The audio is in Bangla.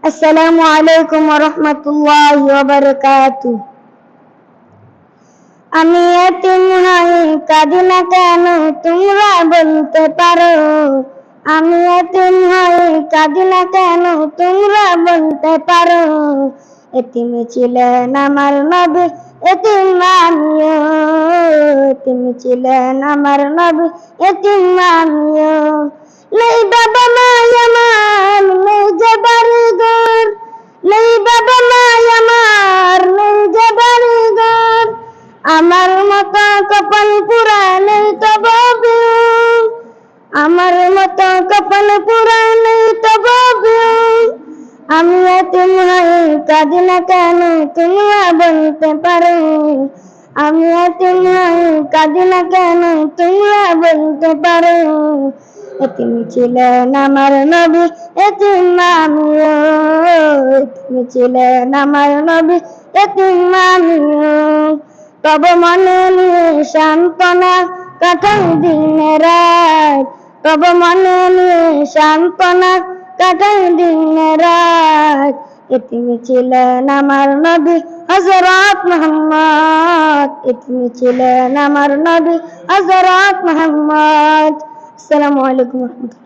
আসসালামু আলাইকুম ওয়া রাহমাতুল্লাহি ওয়া বারাকাতুহু। আমি এতিম হয়ে কাঁদি না কেন তোমরা বলতে পারো? আমি এতিম হয়ে কাঁদি না কেন তোমরা বলতে পারো? এতিম ছিলেন আমার নবী, এতিম আমিও। এতিম ছিলেন আমার নবী, এতিম আমিও। নেই বাবা মাই আমার, নেই যে বাড়ি ঘর, নেই বাবা মাই আমার, নেই যে বাড়ি ঘর। আমার মতো কপাল পুরা নেই তো বাবিও, আমার মতো কপাল পুরা নেই তো বাবিও। আমি এতিম হয়ে কাঁদি না কেন তোমরা বলতে পারো? আমি এতিম হয়ে কাঁদি না কেন তোমরা বলতে পারো? এতিম ছিলেন আমার নবী, এতিম আমিও। এতিম ছিলেন আমার নবী, এতিম আমিও। তব মনে নিয়ে সান্ত্বনা কাটাই দিন রাত, তব মনে নিয়ে সান্ত্বনা কাটাই দিন রাত। এতিম ছিলেন আমার নবী হযরত মুহাম্মদ, এতিম ছিলেন আমার নবী হযরত মুহাম্মদ। আসসালামু আলাইকুম ওয়া রাহমাতুল্লাহ।